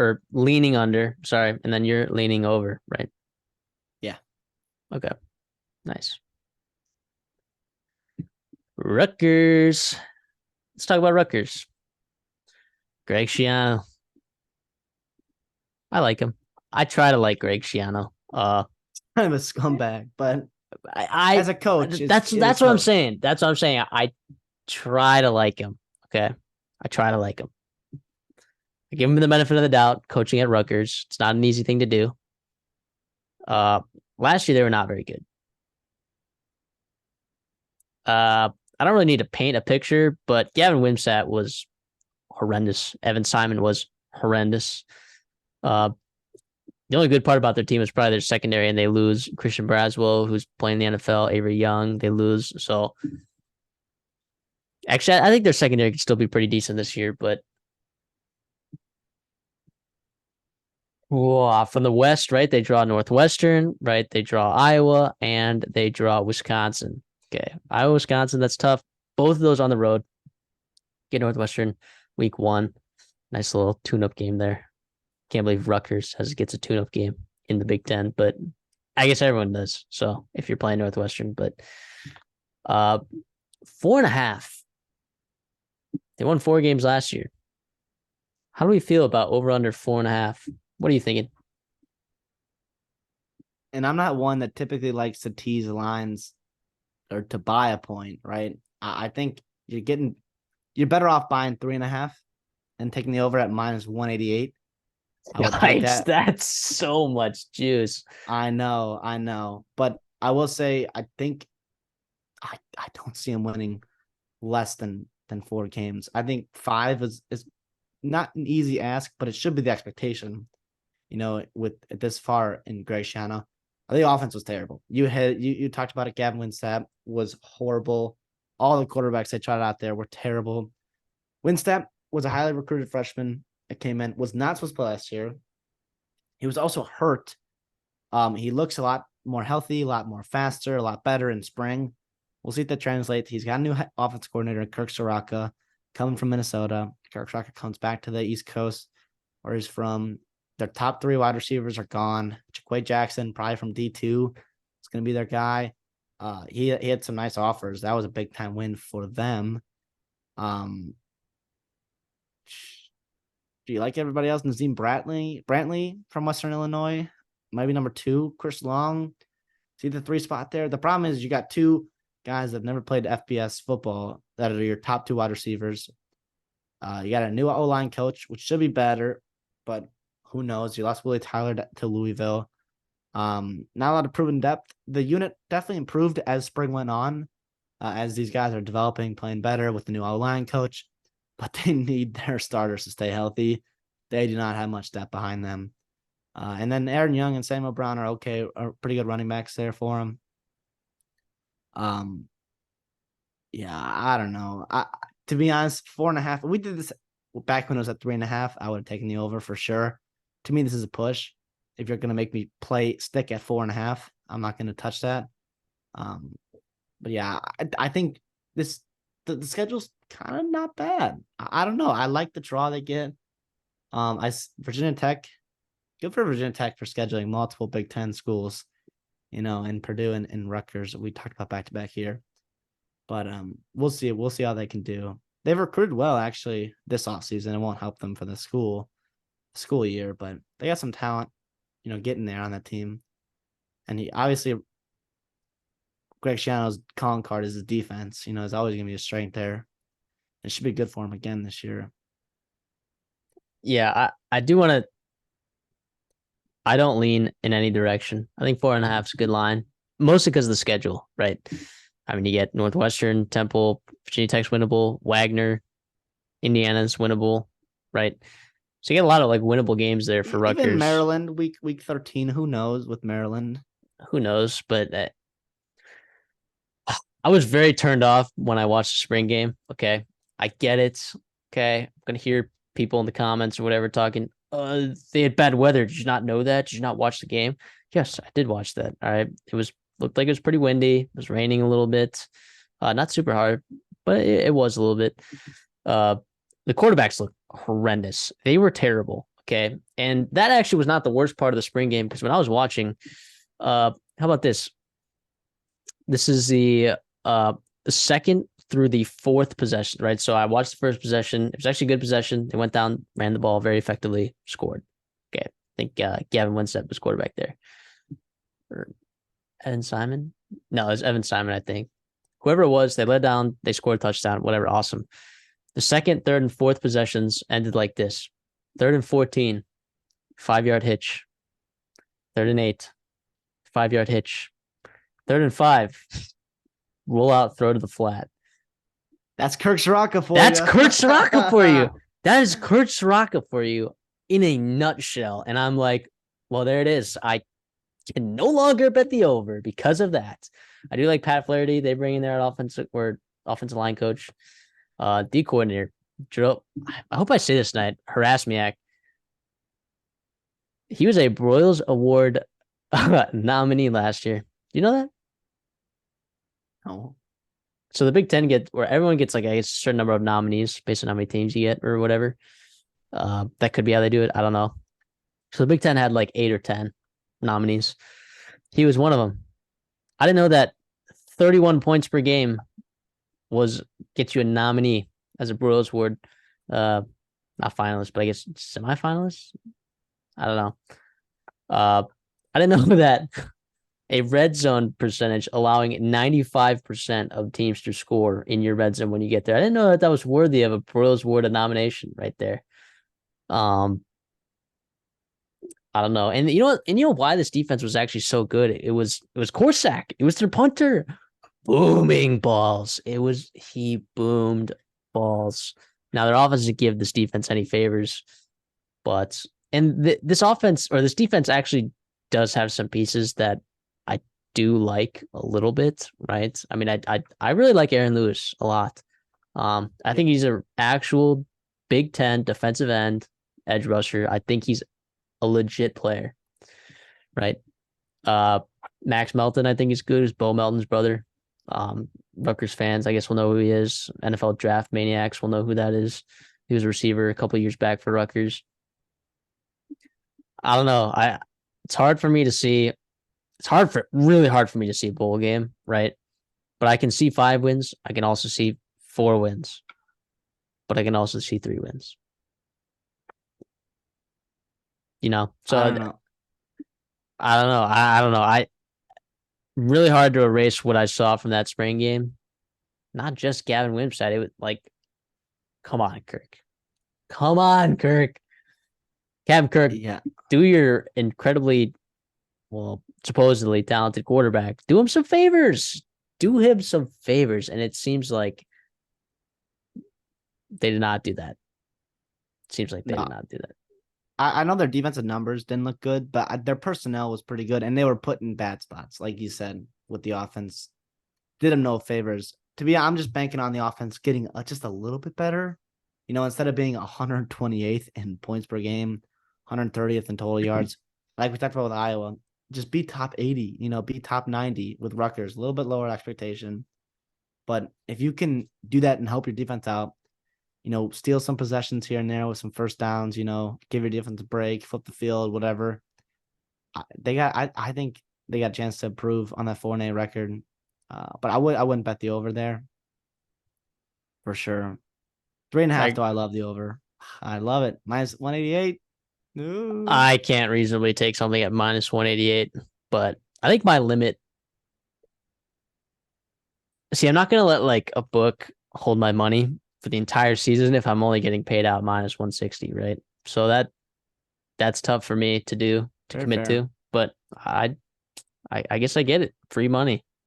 or leaning under, sorry, and then you're leaning over, right? Yeah. Okay. Nice. Rutgers. Let's talk about Rutgers. Greg Schiano. I like him. I try to like Greg Schiano. Kind of a scumbag, but I as a coach, that's it is what I'm coach. saying. That's what I'm saying. I try to like him. Okay. I try to like him. I give him the benefit of the doubt. Coaching at Rutgers, it's not an easy thing to do. Last year they were not very good. I don't really need to paint a picture, but Gavin Wimsatt was horrendous. Evan Simon was horrendous. The only good part about their team is probably their secondary, and they lose Christian Braswell, who's playing in the NFL. Avery Young, they lose. So actually, I think their secondary could still be pretty decent this year. But from the West, right? They draw Northwestern, right? They draw Iowa, and they draw Wisconsin. Okay, Iowa, Wisconsin, that's tough. Both of those on the road. Get Northwestern week 1. Nice little tune-up game there. Can't believe Rutgers gets a tune-up game in the Big Ten, but I guess everyone does. So if you're playing Northwestern, but 4.5. They won 4 games last year. How do we feel about over under 4.5? What are you thinking? And I'm not one that typically likes to tease lines or to buy a point, right? I think you're better off buying 3.5 and taking the over at minus 188. I would take that. That's so much juice. I know. But I will say, I think I don't see him winning less than 4 games. I think 5 is not an easy ask, but it should be the expectation. With this far in Greg Schiano, the offense was terrible. You talked about it. Gavin Wimsatt was horrible. All the quarterbacks they tried out there were terrible. Wimsatt was a highly recruited freshman that came in, was not supposed to play last year. He was also hurt. He looks a lot more healthy, a lot more faster, a lot better in spring. We'll see if that translates. He's got a new offense coordinator, Kirk Soraka, coming from Minnesota. Kirk Soraka comes back to the East Coast, where he's from. Their top 3 wide receivers are gone. Jaquay Jackson, probably from D2, is going to be their guy. He had some nice offers. That was a big time win for them. Do you like everybody else? Nazim Brantley from Western Illinois, maybe number 2. Chris Long, see the 3 spot there. The problem is you got 2 guys that have never played FBS football that are your top 2 wide receivers. You got a new O-line coach, which should be better, but who knows? You lost Willie Tyler to Louisville. Not a lot of proven depth. The unit definitely improved as spring went on, as these guys are developing, playing better with the new O-line coach, but they need their starters to stay healthy. They do not have much depth behind them. And then Aaron Young and Samuel Brown are pretty good running backs there for them. Yeah, I don't know. To be honest, 4.5. We did this back when it was at 3.5. I would have taken the over for sure. To me, this is a push. If you're gonna make me stick at 4.5, I'm not gonna touch that. But yeah, I think the schedule's kind of not bad. I don't know. I like the draw they get. Virginia Tech, good for Virginia Tech for scheduling multiple Big Ten schools, and Purdue and Rutgers. We talked about back to back here, but we'll see. We'll see how they can do. They've recruited well actually this offseason. It won't help them for the school year, but they got some talent, getting there on that team. And he obviously, Greg Schiano's calling card is his defense. Is always going to be a strength there. It should be good for him again this year. Yeah, I do want to. I don't lean in any direction. I think 4.5 is a good line, mostly because of the schedule, right? I mean, you get Northwestern, Temple, Virginia Tech's winnable, Wagner, Indiana's winnable, right? So you get a lot of winnable games there for Rutgers. Even Maryland, week 13. Who knows with Maryland? Who knows? But I was very turned off when I watched the spring game. Okay, I get it. Okay, I'm gonna hear people in the comments or whatever talking. They had bad weather. Did you not know that? Did you not watch the game? Yes, I did watch that. All right, looked like it was pretty windy. It was raining a little bit. Not super hard, but it was a little bit. The quarterbacks looked horrendous. They were terrible. Okay. And that actually was not the worst part of the spring game because when I was watching, how about this? This is the second through the fourth possession, right? So I watched the first possession. It was actually a good possession. They went down, ran the ball very effectively, scored. Okay. I think Gavin Winstead was quarterback there. Or Evan Simon? No, it was Evan Simon, I think. Whoever it was, they led down, they scored a touchdown, whatever, awesome. The second, third, and fourth possessions ended like this. 3rd and 14, 5-yard hitch. 3rd and 8, 5-yard hitch. 3rd and 5, roll out, throw to the flat. That's Kirk Soraka for That's you. Kurt Soraka for you. That is Kurt Soraka for you in a nutshell. And I'm like, well, there it is. I can no longer bet the over because of that. I do like Pat Flaherty. They bring in their offensive line coach, D coordinator. I hope I say this tonight. Harasmiak. He was a Broyles Award nominee last year. You know that? No. So the Big Ten where everyone gets like a certain number of nominees based on how many teams you get or whatever. That could be how they do it. I don't know. So the Big Ten had like 8 or 10 nominees. He was one of them. I didn't know that 31 points per game gets you a nominee as a Broyles Award. Not finalist, but I guess semifinalist. I don't know. I didn't know that a red zone percentage allowing 95% of teams to score in your red zone when you get there. I didn't know that was worthy of a Broyles Award nomination right there. I don't know. And you know why this defense was actually so good? It was Corsack. It was their punter. Booming balls. He boomed balls. Now their offense didn't give this defense any favors, but this offense or this defense actually does have some pieces that I do like a little bit, right? I mean, I really like Aaron Lewis a lot. I think he's an actual Big Ten defensive end edge rusher. I think he's a legit player, right? Max Melton, I think he's good. He's Bo Melton's brother. Rutgers fans, I guess, will know who he is. NFL draft maniacs will know who that is. He was a receiver a couple of years back for Rutgers. I don't know. It's hard for me to see. It's really hard for me to see a bowl game, right? But I can see 5 wins. I can also see 4 wins. But I can also see 3 wins. So I don't know. I don't know. I don't know. Really hard to erase what I saw from that spring game. Not just Gavin Wimsatt. It was like, come on, Kirk. Come on, Kirk. Cam Kirk, Yeah. do your incredibly, supposedly talented quarterback. Do him some favors. And it seems like they did not do that. It seems like they did not do that. I know their defensive numbers didn't look good, but their personnel was pretty good, and they were put in bad spots, like you said, with the offense. Did them no favors. I'm just banking on the offense getting just a little bit better. Instead of being 128th in points per game, 130th in total yards, like we talked about with Iowa, just be top 80, be top 90 with Rutgers, a little bit lower expectation. But if you can do that and help your defense out, steal some possessions here and there with some first downs, give your defense a break, flip the field, whatever. I think they got a chance to improve on that 4-8 record. But I wouldn't bet the over there for sure. 3.5 though. I love the over. I love it. Minus 188. Ooh. I can't reasonably take something at minus 188, but I think my limit. See, I'm not gonna let like a book hold my money for the entire season if I'm only getting paid out minus 160, right? So that's tough for me to commit to. But I guess I get it. Free money.